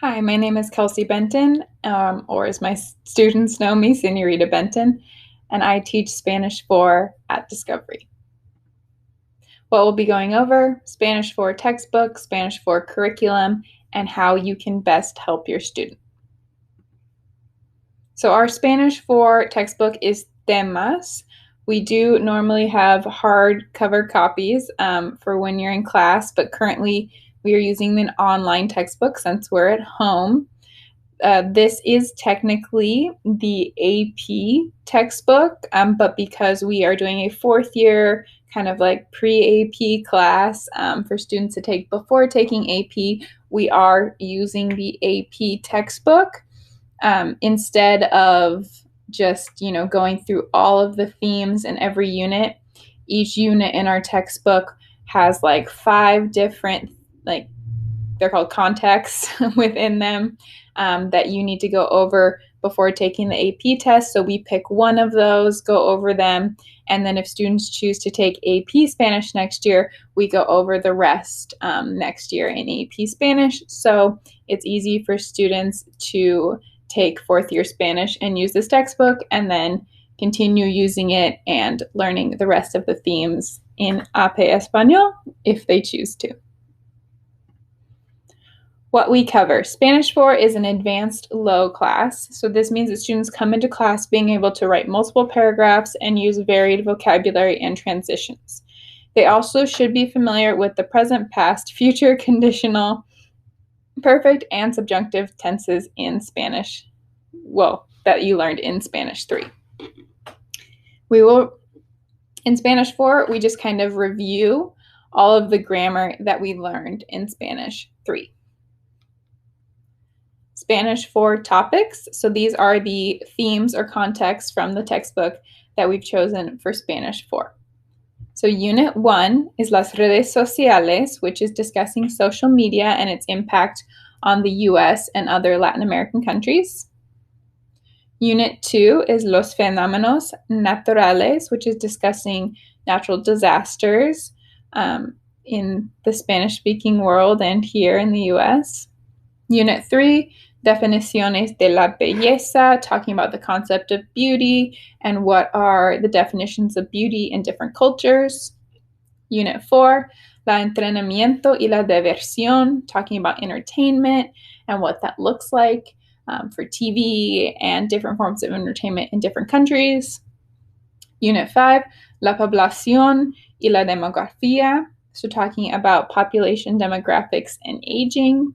Hi, my name is Kelsey Benton, or as my students know me, Senorita Benton, and I teach Spanish 4 at Discovery. What we'll be going over, Spanish 4 textbook, Spanish 4 curriculum, and how you can best help your student. So our Spanish 4 textbook is Temas. We do normally have hardcover copies for when you're in class, but currently we are using an online textbook since we're at home. This is technically the AP textbook, but because we are doing a fourth year kind of like pre-AP class for students to take before taking AP, we are using the AP textbook instead of just, going through all of the themes in every unit. Each unit in our textbook has like 5 different, like, they're called contexts within them that you need to go over before taking the AP test. So we pick one of those, go over them, and then if students choose to take AP Spanish next year, we go over the rest next year in AP Spanish. So it's easy for students to take fourth year Spanish and use this textbook and then continue using it and learning the rest of the themes in AP Español if they choose to. What we cover. Spanish 4 is an advanced low class, so this means that students come into class being able to write multiple paragraphs and use varied vocabulary and transitions. They also should be familiar with the present, past, future, conditional, perfect, and subjunctive tenses in Spanish. Well, that you learned in Spanish 3. In Spanish 4, we just kind of review all of the grammar that we learned in Spanish 3. Spanish 4 topics. So these are the themes or contexts from the textbook that we've chosen for Spanish 4. So Unit 1 is Las Redes Sociales, which is discussing social media and its impact on the US and other Latin American countries. Unit 2 is Los Fenómenos Naturales, which is discussing natural disasters in the Spanish-speaking world and here in the US. Unit 3, Definiciones de la Belleza, talking about the concept of beauty and what are the definitions of beauty in different cultures. Unit 4, La Entrenamiento y la Diversión, talking about entertainment and what that looks like for TV and different forms of entertainment in different countries. Unit 5, La Población y la Demografía, so talking about population demographics and aging.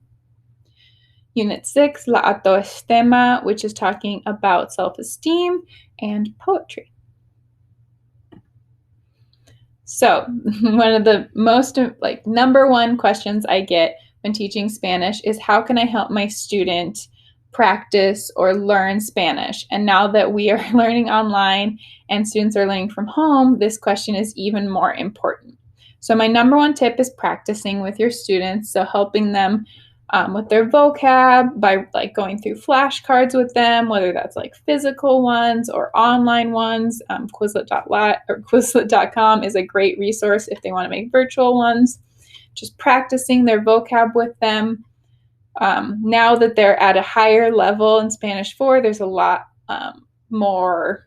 Unit 6, La Autoestima, which is talking about self-esteem and poetry. So one of the most number one questions I get when teaching Spanish is how can I help my student practice or learn Spanish? And now that we are learning online and students are learning from home, this question is even more important. So my number one tip is practicing with your students. So helping them with their vocab by going through flashcards with them, whether that's physical ones or online ones. Quizlet.lat or Quizlet.com is a great resource if they want to make virtual ones. Just practicing their vocab with them. Now that they're at a higher level in Spanish 4, there's a lot more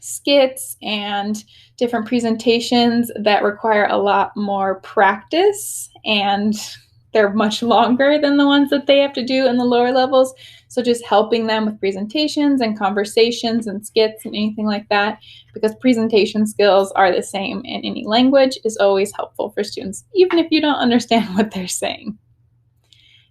skits and different presentations that require a lot more practice, and they're much longer than the ones that they have to do in the lower levels. So just helping them with presentations and conversations and skits and anything like that, because presentation skills are the same in any language, is always helpful for students, even if you don't understand what they're saying.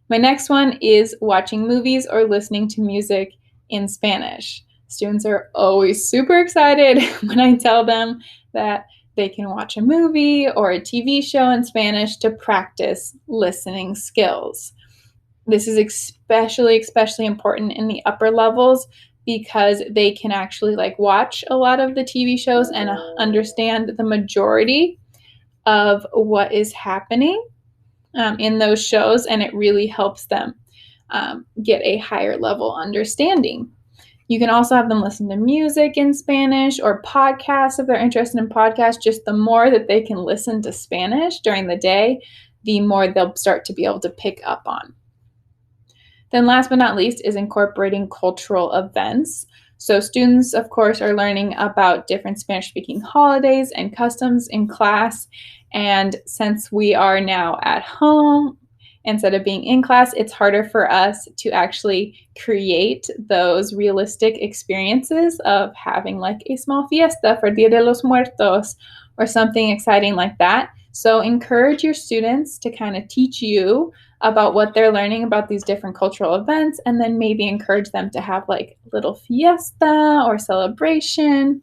My next one is watching movies or listening to music in Spanish. Students are always super excited when I tell them that they can watch a movie or a TV show in Spanish to practice listening skills. This is especially important in the upper levels because they can actually watch a lot of the TV shows and understand the majority of what is happening in those shows, and it really helps them get a higher level understanding. You can also have them listen to music in Spanish or podcasts if they're interested in podcasts. Just the more that they can listen to Spanish during the day, the more they'll start to be able to pick up on. Then last but not least is incorporating cultural events. So students, of course, are learning about different Spanish-speaking holidays and customs in class. And since we are now at home, instead of being in class, it's harder for us to actually create those realistic experiences of having like a small fiesta for Dia de los Muertos or something exciting like that. So encourage your students to kind of teach you about what they're learning about these different cultural events, and then maybe encourage them to have like a little fiesta or celebration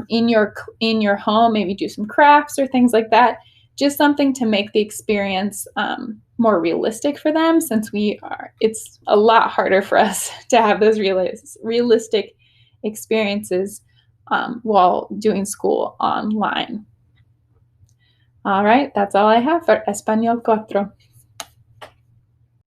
in your home. Maybe do some crafts or things like that. Just something to make the experience more realistic for them, since it's a lot harder for us to have those realistic experiences while doing school online. All right, that's all I have for Español 4.